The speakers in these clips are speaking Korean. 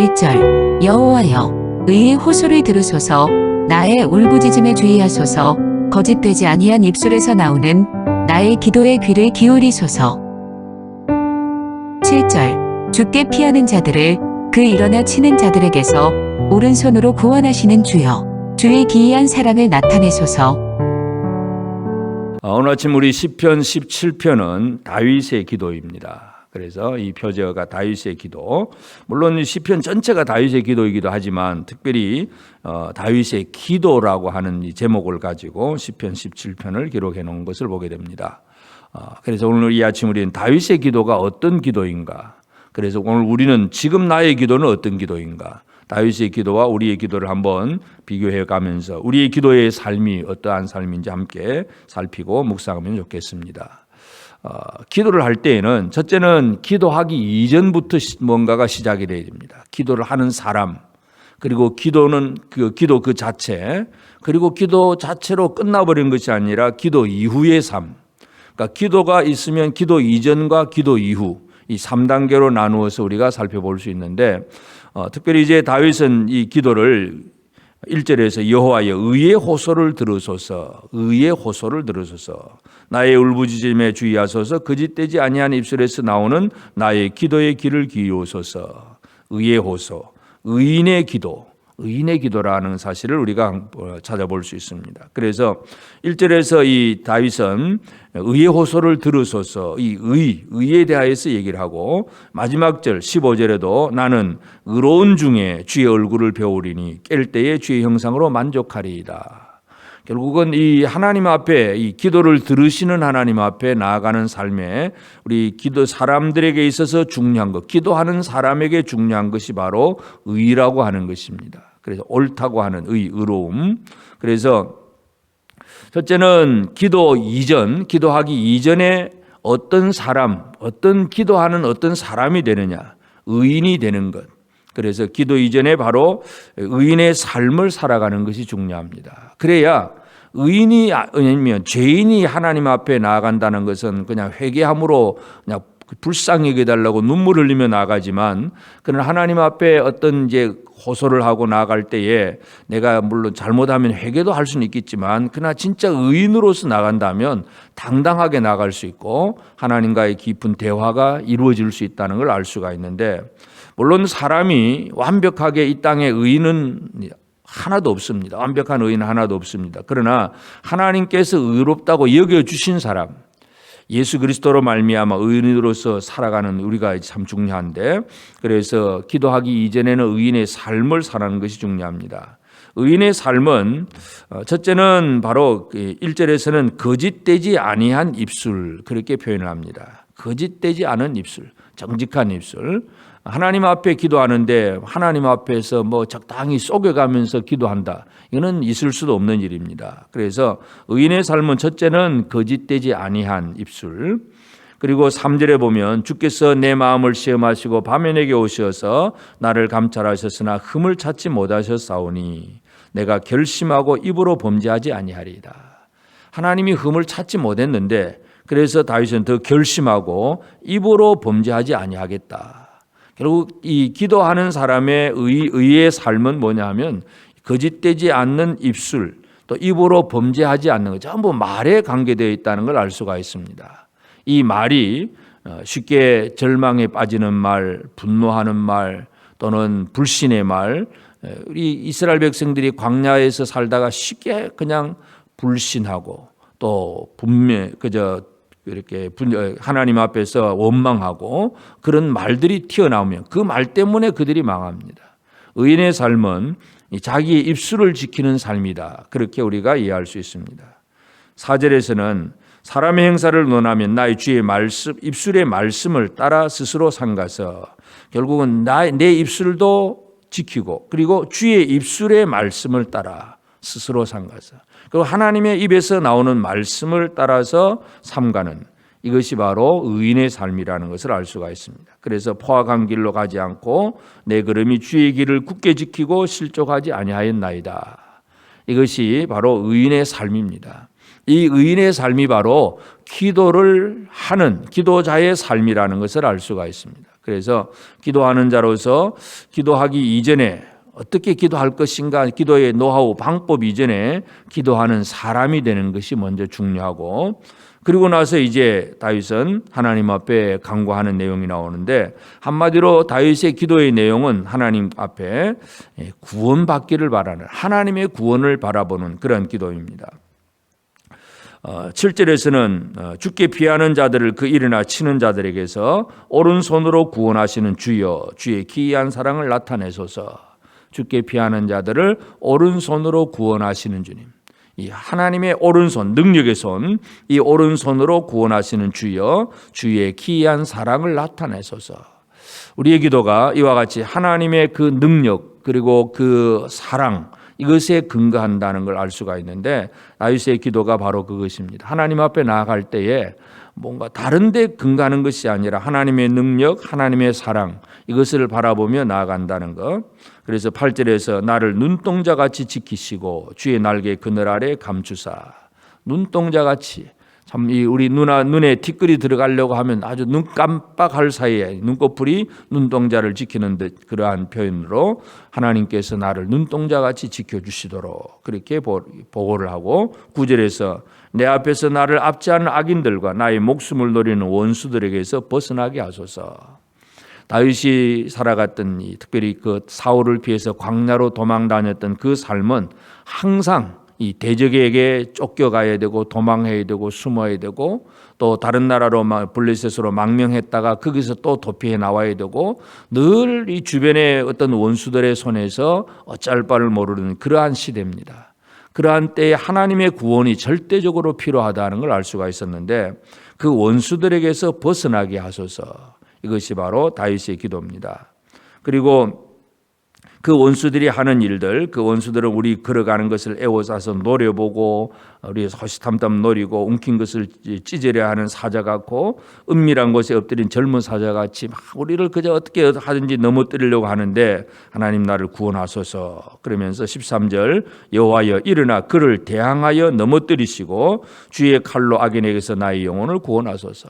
1절 여호와여 의의 호소를 들으소서 나의 울부짖음에 주의하소서 거짓되지 아니한 입술에서 나오는 나의 기도에 귀를 기울이소서. 7절 주께 피하는 자들을 그 일어나 치는 자들에게서 오른손으로 구원하시는 주여 주의 기이한 사랑을 나타내소서. 오늘 아침 우리 시편 17편은 다윗의 기도입니다. 그래서 이 표제어가 다윗의 기도, 물론 시편 전체가 다윗의 기도이기도 하지만 특별히 다윗의 기도라고 하는 이 제목을 가지고 시편 17편을 기록해 놓은 것을 보게 됩니다. 그래서 오늘 이 아침 우리는 다윗의 기도가 어떤 기도인가, 그래서 오늘 우리는 지금 나의 기도는 어떤 기도인가, 다윗의 기도와 우리의 기도를 한번 비교해 가면서 우리의 기도의 삶이 어떠한 삶인지 함께 살피고 묵상하면 좋겠습니다. 기도를 할 때에는 첫째는 기도하기 이전부터 뭔가가 시작이 되어야 됩니다. 기도를 하는 사람, 그리고 기도는 기도 그 자체, 그리고 기도 자체로 끝나버린 것이 아니라 기도 이후의 삶. 그러니까 기도가 있으면 기도 이전과 기도 이후 이 3단계로 나누어서 우리가 살펴볼 수 있는데, 특별히 이제 다윗은 이 기도를 1절에서 여호와여 의의 호소를 들으소서, 의의 호소를 들으소서, 나의 울부짖음에 주의하소서, 거짓되지 아니한 입술에서 나오는 나의 기도의 귀를 기울이소서. 의의 호소, 의인의 기도, 의인의 기도라는 사실을 우리가 찾아볼 수 있습니다. 그래서 1절에서 이 다윗은 의의 호소를 들으소서, 이 의에 대하여서 얘기를 하고, 마지막 절 15절에도 나는 의로운 중에 주의 얼굴을 배우리니 깰 때에 주의 형상으로 만족하리이다. 결국은 이 하나님 앞에, 이 기도를 들으시는 하나님 앞에 나아가는 삶에 우리 기도 사람들에게 있어서 중요한 것, 기도하는 사람에게 중요한 것이 바로 의라고 하는 것입니다. 그래서 옳다고 하는 의로움. 그래서 첫째는 기도 이전, 기도하기 이전에 어떤 사람, 어떤 기도하는 어떤 사람이 되느냐, 의인이 되는 것. 그래서 기도 이전에 바로 의인의 삶을 살아가는 것이 중요합니다. 그래야 의인이 아니면 죄인이 하나님 앞에 나아간다는 것은 그냥 회개함으로 그냥 불쌍히 여겨달라고 눈물 흘리며 나아가지만, 그는 하나님 앞에 어떤 이제 호소를 하고 나아갈 때에 내가 물론 잘못하면 회개도 할 수는 있겠지만, 그러나 진짜 의인으로서 나간다면 당당하게 나갈 수 있고 하나님과의 깊은 대화가 이루어질 수 있다는 걸 알 수가 있는데, 물론 사람이 완벽하게 이 땅에 의인은 하나도 없습니다. 완벽한 의인은 하나도 없습니다. 그러나 하나님께서 의롭다고 여겨주신 사람, 예수 그리스도로 말미암아 의인으로서 살아가는 우리가 참 중요한데, 그래서 기도하기 이전에는 의인의 삶을 살아가는 것이 중요합니다. 의인의 삶은 첫째는 바로 1절에서는 거짓되지 아니한 입술, 그렇게 표현을 합니다. 거짓되지 않은 입술, 정직한 입술. 하나님 앞에 기도하는데 하나님 앞에서 뭐 적당히 속여가면서 기도한다, 이거는 있을 수도 없는 일입니다. 그래서 의인의 삶은 첫째는 거짓되지 아니한 입술. 그리고 3절에 보면 주께서 내 마음을 시험하시고 밤에 내게 오셔서 나를 감찰하셨으나 흠을 찾지 못하셨사오니 내가 결심하고 입으로 범죄하지 아니하리이다. 하나님이 흠을 찾지 못했는데, 그래서 다윗은 더 결심하고 입으로 범죄하지 아니하겠다. 결국 이 기도하는 사람의 의의 삶은 뭐냐 하면 거짓되지 않는 입술, 또 입으로 범죄하지 않는 것, 전부 말에 관계되어 있다는 걸 알 수가 있습니다. 이 말이 쉽게 절망에 빠지는 말, 분노하는 말, 또는 불신의 말, 우리 이스라엘 백성들이 광야에서 살다가 쉽게 그냥 불신하고 또 이렇게 하나님 앞에서 원망하고 그런 말들이 튀어나오면 그 말 때문에 그들이 망합니다. 의인의 삶은 자기의 입술을 지키는 삶이다, 그렇게 우리가 이해할 수 있습니다. 4절에서는 사람의 행사를 논하면 나의 주의 말씀, 입술의 말씀을 따라 스스로 삼가서, 결국은 내 입술도 지키고 그리고 주의 입술의 말씀을 따라 스스로 삼가서, 그리고 하나님의 입에서 나오는 말씀을 따라서 삼가는, 이것이 바로 의인의 삶이라는 것을 알 수가 있습니다. 그래서 포악한 길로 가지 않고 내 걸음이 주의 길을 굳게 지키고 실족하지 아니하였나이다. 이것이 바로 의인의 삶입니다. 이 의인의 삶이 바로 기도를 하는 기도자의 삶이라는 것을 알 수가 있습니다. 그래서 기도하는 자로서 기도하기 이전에 어떻게 기도할 것인가, 기도의 노하우, 방법 이전에 기도하는 사람이 되는 것이 먼저 중요하고, 그리고 나서 이제 다윗은 하나님 앞에 간구하는 내용이 나오는데, 한마디로 다윗의 기도의 내용은 하나님 앞에 구원받기를 바라는, 하나님의 구원을 바라보는 그런 기도입니다. 7절에서는 주께 피하는 자들을 그 일이나 치는 자들에게서 오른손으로 구원하시는 주여, 주의 기이한 사랑을 나타내소서. 주께 피하는 자들을 오른손으로 구원하시는 주님, 이 하나님의 오른손, 능력의 손, 이 오른손으로 구원하시는 주여, 주의 기이한 사랑을 나타내소서. 우리의 기도가 이와 같이 하나님의 그 능력 그리고 그 사랑, 이것에 근거한다는 걸 알 수가 있는데, 다윗의 기도가 바로 그것입니다. 하나님 앞에 나아갈 때에 뭔가 다른 데 근거하는 것이 아니라 하나님의 능력, 하나님의 사랑, 이것을 바라보며 나아간다는 것. 그래서 8절에서 나를 눈동자같이 지키시고 주의 날개 그늘 아래 감추사. 눈동자같이, 참 우리 눈에 티끌이 들어가려고 하면 아주 눈 깜빡할 사이에 눈꺼풀이 눈동자를 지키는 듯, 그러한 표현으로 하나님께서 나를 눈동자같이 지켜주시도록 그렇게 보고를 하고, 9절에서 내 앞에서 나를 압제하는 악인들과 나의 목숨을 노리는 원수들에게서 벗어나게 하소서. 다윗이 살아갔던 특별히 그 사울을 피해서 광야로 도망 다녔던 그 삶은 항상 이 대적에게 쫓겨가야 되고 도망해야 되고 숨어야 되고, 또 다른 나라로 블레셋으로 망명했다가 거기서 또 도피해 나와야 되고, 늘 이 주변의 어떤 원수들의 손에서 어쩔 바를 모르는 그러한 시대입니다. 그러한 때에 하나님의 구원이 절대적으로 필요하다는 걸 알 수가 있었는데, 그 원수들에게서 벗어나게 하소서. 이것이 바로 다윗의 기도입니다. 그리고 그 원수들이 하는 일들, 그 원수들은 우리 걸어가는 것을 애워싸서 노려보고, 우리 호시탐탐 노리고, 움킨 것을 찢으려 하는 사자 같고, 은밀한 곳에 엎드린 젊은 사자 같이 막 우리를 그저 어떻게 하든지 넘어뜨리려고 하는데, 하나님 나를 구원하소서. 그러면서 13절 여호와여 일어나 그를 대항하여 넘어뜨리시고 주의 칼로 악인에게서 나의 영혼을 구원하소서.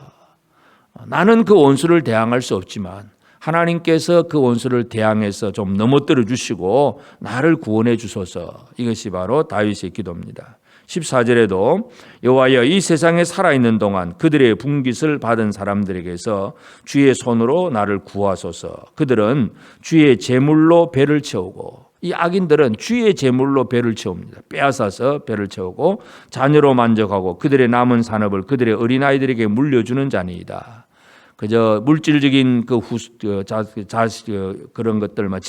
나는 그 원수를 대항할 수 없지만 하나님께서 그 원수를 대항해서 좀 넘어뜨려 주시고 나를 구원해 주소서. 이것이 바로 다윗의 기도입니다. 14절에도 여호와여 이 세상에 살아있는 동안 그들의 분깃을 받은 사람들에게서 주의 손으로 나를 구하소서. 그들은 주의 제물로 배를 채우고, 이 악인들은 주의 제물로 배를 채웁니다. 빼앗아서 배를 채우고 자녀로 만족하고 그들의 남은 산업을 그들의 어린아이들에게 물려주는 자니이다. 그저 물질적인 그런 것들만,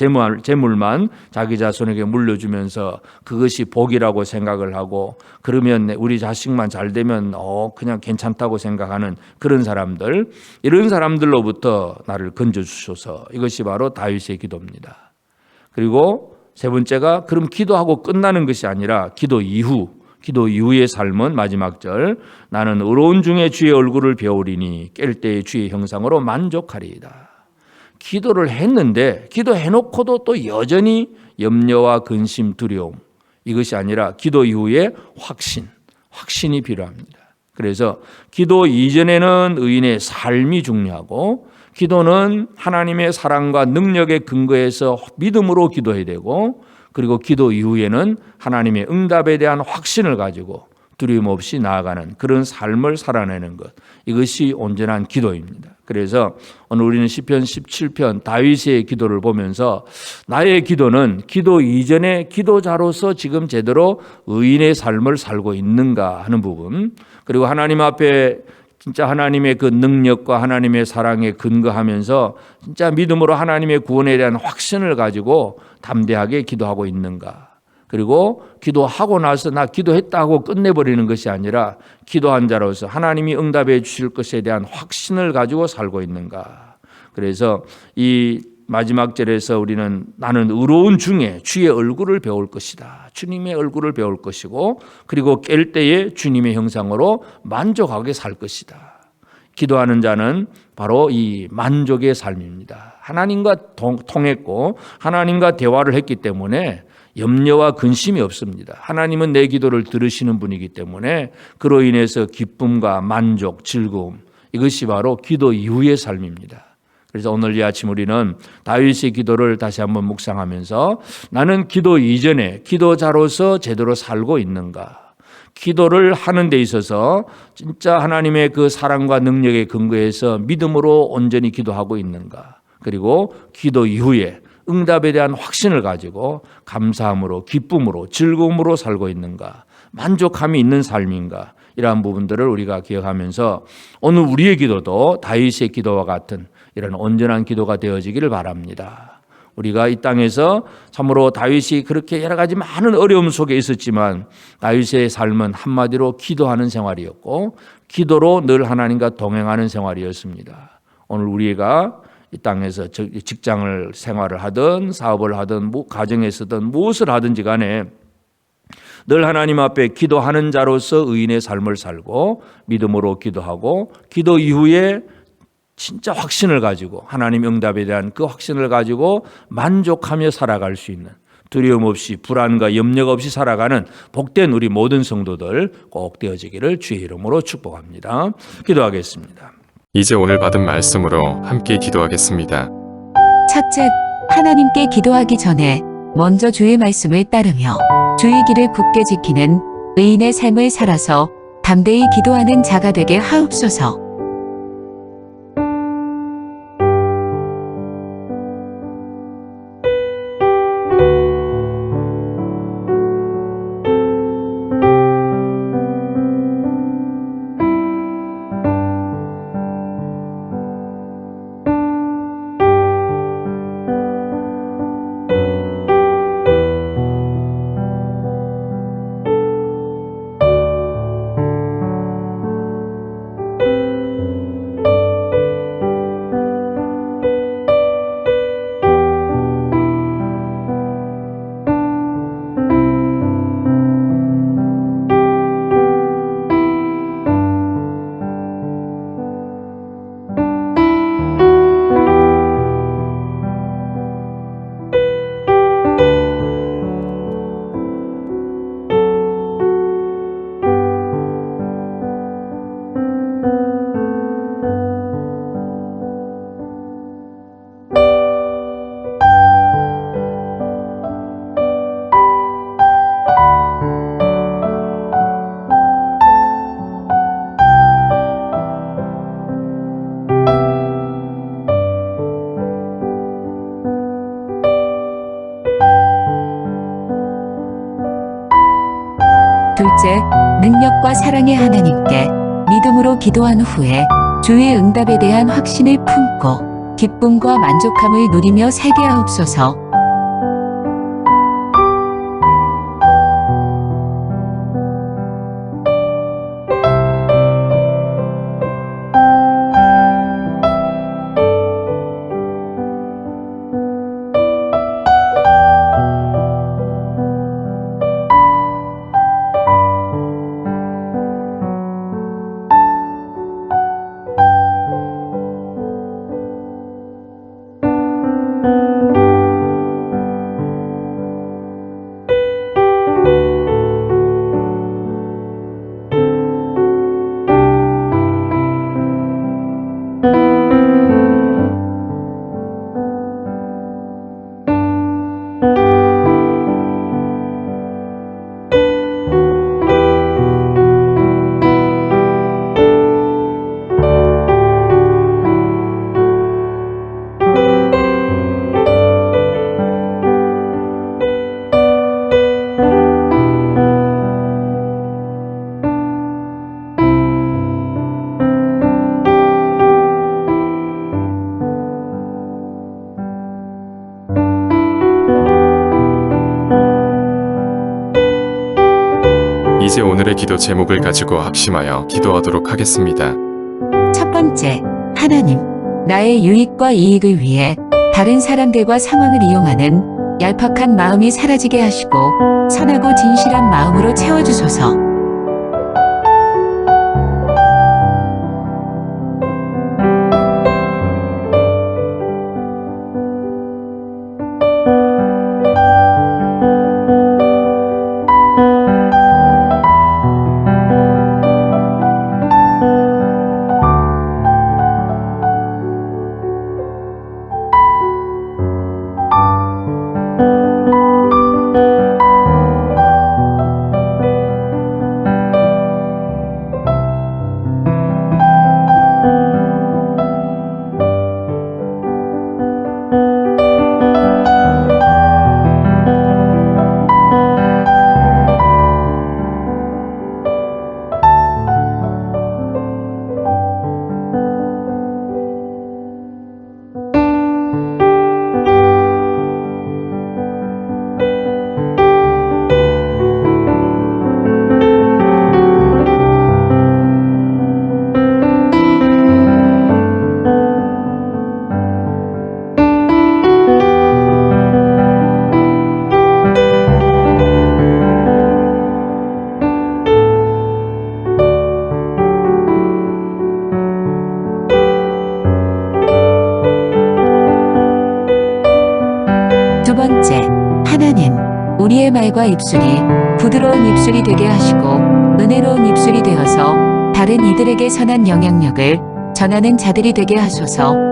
재물만 자기 자손에게 물려주면서 그것이 복이라고 생각을 하고, 그러면 우리 자식만 잘 되면 그냥 괜찮다고 생각하는 그런 사람들, 이런 사람들로부터 나를 건져주소서. 이것이 바로 다윗의 기도입니다. 그리고 세 번째가, 그럼 기도하고 끝나는 것이 아니라 기도 이후의 삶은 마지막 절, 나는 의로운 중에 주의 얼굴을 배우리니 깰 때의 주의 형상으로 만족하리이다. 기도를 했는데, 기도해놓고도 또 여전히 염려와 근심, 두려움, 이것이 아니라 기도 이후에 확신이 필요합니다. 그래서 기도 이전에는 의인의 삶이 중요하고, 기도는 하나님의 사랑과 능력에 근거해서 믿음으로 기도해야 되고, 그리고 기도 이후에는 하나님의 응답에 대한 확신을 가지고 두려움 없이 나아가는 그런 삶을 살아내는 것, 이것이 온전한 기도입니다. 그래서 오늘 우리는 시편 17편 다윗의 기도를 보면서 나의 기도는 기도 이전에 기도자로서 지금 제대로 의인의 삶을 살고 있는가 하는 부분, 그리고 하나님 앞에 진짜 하나님의 그 능력과 하나님의 사랑에 근거하면서 진짜 믿음으로 하나님의 구원에 대한 확신을 가지고 담대하게 기도하고 있는가. 그리고 기도하고 나서 나 기도했다고 끝내버리는 것이 아니라 기도한 자로서 하나님이 응답해 주실 것에 대한 확신을 가지고 살고 있는가. 그래서 이 마지막 절에서 우리는 나는 의로운 중에 주의 얼굴을 배울 것이다. 주님의 얼굴을 배울 것이고, 그리고 깰 때에 주님의 형상으로 만족하게 살 것이다. 기도하는 자는 바로 이 만족의 삶입니다. 하나님과 통했고 하나님과 대화를 했기 때문에 염려와 근심이 없습니다. 하나님은 내 기도를 들으시는 분이기 때문에 그로 인해서 기쁨과 만족, 즐거움, 이것이 바로 기도 이후의 삶입니다. 그래서 오늘 이 아침 우리는 다윗의 기도를 다시 한번 묵상하면서 나는 기도 이전에 기도자로서 제대로 살고 있는가? 기도를 하는 데 있어서 진짜 하나님의 그 사랑과 능력에 근거해서 믿음으로 온전히 기도하고 있는가? 그리고 기도 이후에 응답에 대한 확신을 가지고 감사함으로 기쁨으로 즐거움으로 살고 있는가? 만족함이 있는 삶인가? 이러한 부분들을 우리가 기억하면서 오늘 우리의 기도도 다윗의 기도와 같은 이런 온전한 기도가 되어지기를 바랍니다. 우리가 이 땅에서 참으로 다윗이 그렇게 여러 가지 많은 어려움 속에 있었지만 다윗의 삶은 한마디로 기도하는 생활이었고 기도로 늘 하나님과 동행하는 생활이었습니다. 오늘 우리가 이 땅에서 직장을 생활을 하든 사업을 하든 가정에 서든 무엇을 하든지 간에 늘 하나님 앞에 기도하는 자로서 의인의 삶을 살고 믿음으로 기도하고 기도 이후에 진짜 확신을 가지고 하나님 응답에 대한 그 확신을 가지고 만족하며 살아갈 수 있는 두려움 없이 불안과 염려가 없이 살아가는 복된 우리 모든 성도들 꼭 되어지기를 주의 이름으로 축복합니다. 기도하겠습니다. 이제 오늘 받은 말씀으로 함께 기도하겠습니다. 첫째, 하나님께 기도하기 전에 먼저 주의 말씀을 따르며 주의 길을 굳게 지키는 의인의 삶을 살아서 담대히 기도하는 자가 되게 하옵소서. 둘째, 능력과 사랑의 하나님께 믿음으로 기도한 후에 주의 응답에 대한 확신을 품고 기쁨과 만족함을 누리며 살게 하옵소서. 이제 오늘의 기도 제목을 가지고 합심하여 기도하도록 하겠습니다. 첫 번째, 하나님, 나의 유익과 이익을 위해 다른 사람들과 상황을 이용하는 얄팍한 마음이 사라지게 하시고 선하고 진실한 마음으로 채워주소서. 번째, 하나님, 우리의 말과 입술이 부드러운 입술이 되게 하시고 은혜로운 입술이 되어서 다른 이들에게 선한 영향력을 전하는 자들이 되게 하소서.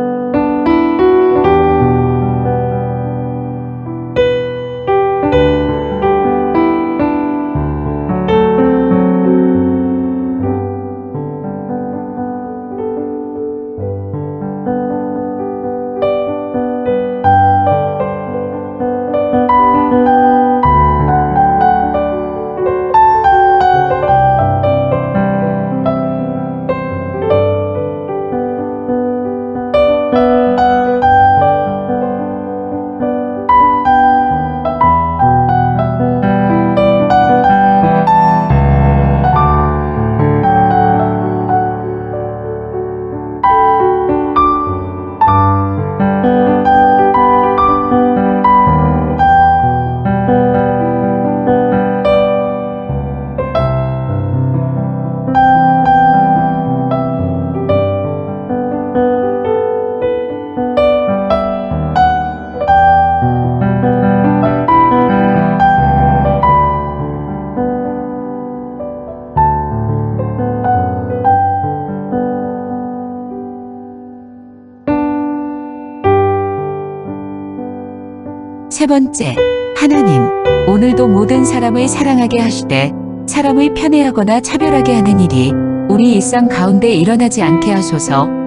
세 번째, 하나님, 오늘도 모든 사람을 사랑하게 하시되 사람을 편애하거나 차별하게 하는 일이 우리 일상 가운데 일어나지 않게 하소서.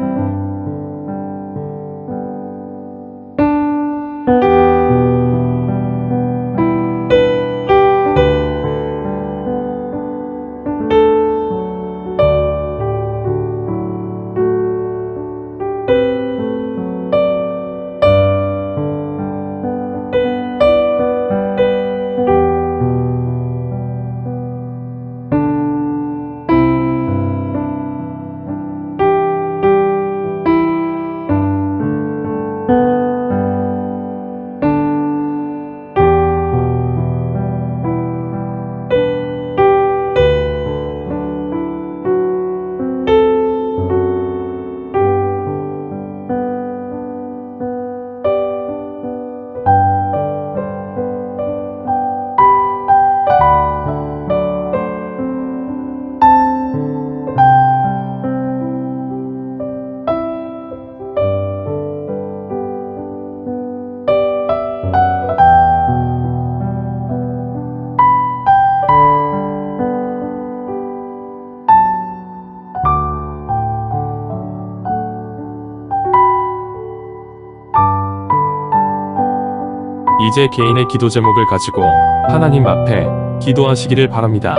이제 개인의 기도 제목을 가지고 하나님 앞에 기도하시기를 바랍니다.